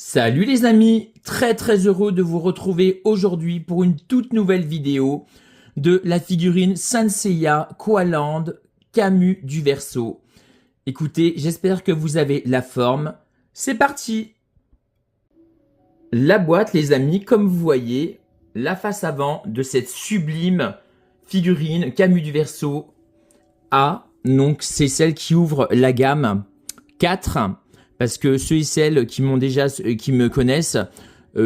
Salut les amis, très heureux de vous retrouver aujourd'hui pour une toute nouvelle vidéo de la figurine Saint Seiya Koaland Camus du Verseau. Écoutez, j'espère que vous avez la forme. C'est parti! La boîte les amis, comme vous voyez, la face avant de cette sublime figurine Camus du Verseau A, donc c'est celle qui ouvre la gamme 4. Parce que ceux et celles qui me connaissent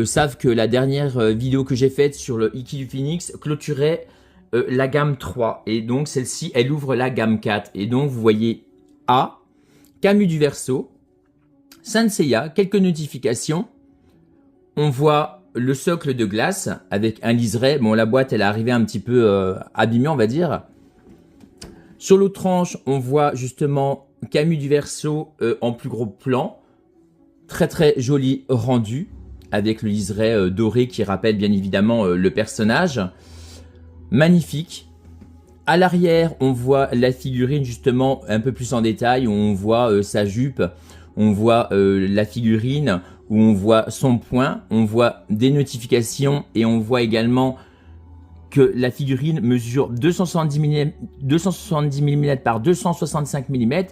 savent que la dernière vidéo que j'ai faite sur le Iki du Phoenix clôturait la gamme 3. Et donc celle-ci, elle ouvre la gamme 4. Et donc vous voyez A, Camus du Verseau, Saint Seiya, quelques notifications. On voit le socle de glace avec un liseré. Bon, la boîte, elle est arrivée un petit peu abîmée, on va dire. Sur l'autre tranche, on voit justement Camus du Verseau en plus gros plan, très joli rendu, avec le liseré doré qui rappelle bien évidemment le personnage. Magnifique. À l'arrière, on voit la figurine justement un peu plus en détail, où on voit sa jupe, on voit la figurine, où on voit son poing, on voit des notifications et on voit également que la figurine mesure 270 mm par 265 mm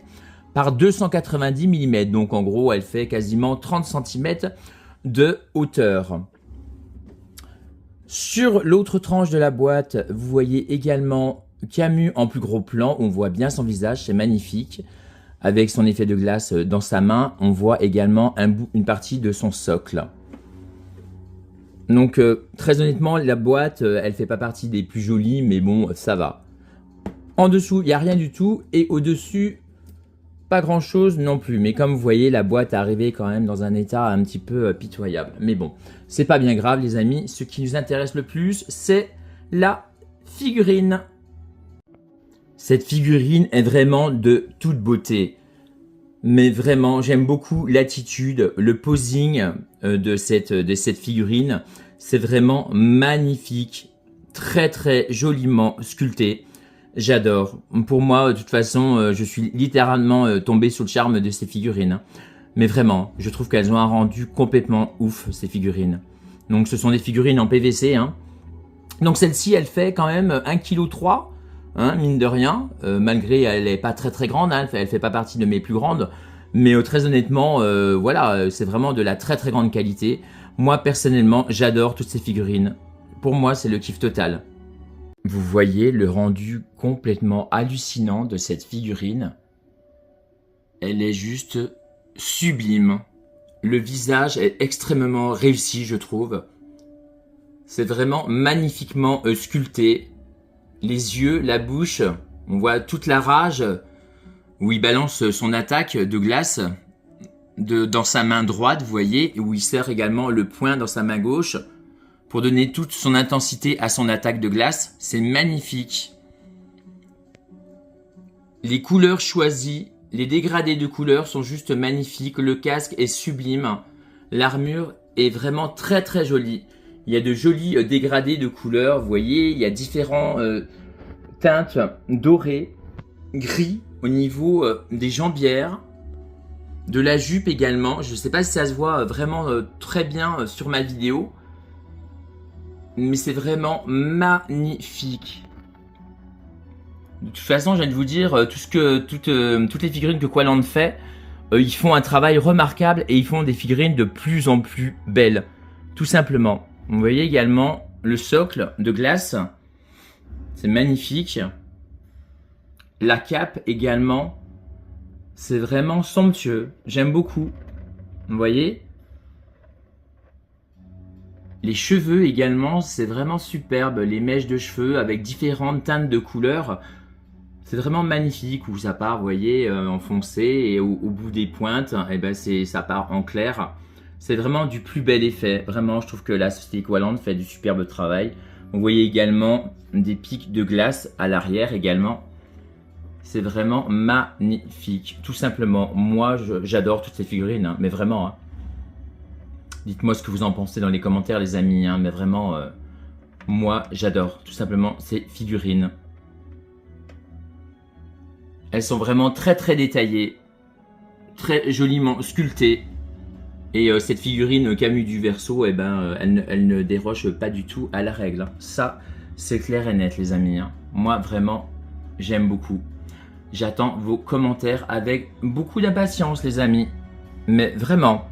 par 290 mm. Donc en gros, elle fait quasiment 30 cm de hauteur. Sur l'autre tranche de la boîte, vous voyez également Camus en plus gros plan. On voit bien son visage, c'est magnifique. Avec son effet de glace dans sa main, on voit également une partie de son socle. Donc très honnêtement, la boîte, elle fait pas partie des plus jolies, mais bon, ça va. En dessous, il n'y a rien du tout. Et au-dessus, pas grand-chose non plus. Mais comme vous voyez, la boîte est arrivée quand même dans un état un petit peu pitoyable. Mais bon, c'est pas bien grave les amis. Ce qui nous intéresse le plus, c'est la figurine. Cette figurine est vraiment de toute beauté. Mais vraiment, j'aime beaucoup l'attitude, le posing de cette figurine. C'est vraiment magnifique, très joliment sculpté. J'adore. Pour moi, de toute façon, je suis littéralement tombé sous le charme de ces figurines. Mais vraiment, je trouve qu'elles ont un rendu complètement ouf, ces figurines. Donc ce sont des figurines en PVC. Hein. Donc celle-ci, elle fait quand même 1,3 kg. Hein, mine de rien, malgré elle n'est pas très grande, hein, elle fait pas partie de mes plus grandes, mais très honnêtement, voilà, c'est vraiment de la très grande qualité. Moi personnellement, j'adore toutes ces figurines. Pour moi, c'est le kiff total. Vous voyez le rendu complètement hallucinant de cette figurine. Elle est juste sublime. Le visage est extrêmement réussi, je trouve. C'est vraiment magnifiquement sculpté. Les yeux, la bouche, on voit toute la rage où il balance son attaque de glace dans sa main droite, vous voyez, où il serre également le poing dans sa main gauche pour donner toute son intensité à son attaque de glace. C'est magnifique. Les couleurs choisies, les dégradés de couleurs sont juste magnifiques. Le casque est sublime. L'armure est vraiment très jolie. Il y a de jolis dégradés de couleurs, vous voyez, il y a différentes teintes dorées, gris au niveau des jambières, de la jupe également. Je ne sais pas si ça se voit vraiment très bien sur ma vidéo, mais c'est vraiment magnifique. De toute façon, je viens de vous dire, toutes les figurines que Koaland fait, ils font un travail remarquable et ils font des figurines de plus en plus belles, tout simplement. Vous voyez également le socle de glace, c'est magnifique. La cape également, c'est vraiment somptueux, j'aime beaucoup. Vous voyez? Les cheveux également, c'est vraiment superbe, les mèches de cheveux avec différentes teintes de couleurs. C'est vraiment magnifique où ça part, vous voyez, en foncé et au bout des pointes, et ben ça part en clair. C'est vraiment du plus bel effet. Vraiment, je trouve que la société Koaland fait du superbe travail. Vous voyez également des pics de glace à l'arrière également. C'est vraiment magnifique. Tout simplement, moi, j'adore toutes ces figurines. Hein, mais vraiment, hein. Dites-moi ce que vous en pensez dans les commentaires, les amis. Hein, mais vraiment, moi, j'adore tout simplement ces figurines. Elles sont vraiment très détaillées. Très joliment sculptées. Et cette figurine Camus du Verseau, eh ben, elle ne déroge pas du tout à la règle. Ça, c'est clair et net, les amis. Moi, vraiment, j'aime beaucoup. J'attends vos commentaires avec beaucoup d'impatience, les amis. Mais vraiment.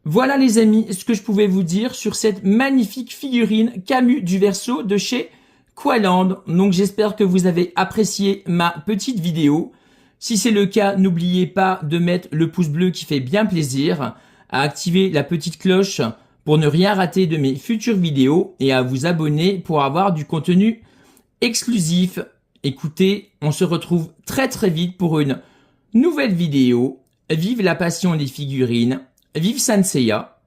Voilà les amis, ce que je pouvais vous dire sur cette magnifique figurine Camus du Verseau de chez Qualand. Donc j'espère que vous avez apprécié ma petite vidéo. Si c'est le cas, n'oubliez pas de mettre le pouce bleu qui fait bien plaisir, à activer la petite cloche pour ne rien rater de mes futures vidéos et à vous abonner pour avoir du contenu exclusif. Écoutez, on se retrouve très très vite pour une nouvelle vidéo. Vive la passion des figurines! Vive Saint Seiya,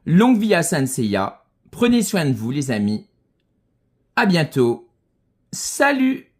longue vie à Saint Seiya, prenez soin de vous les amis, à bientôt, salut!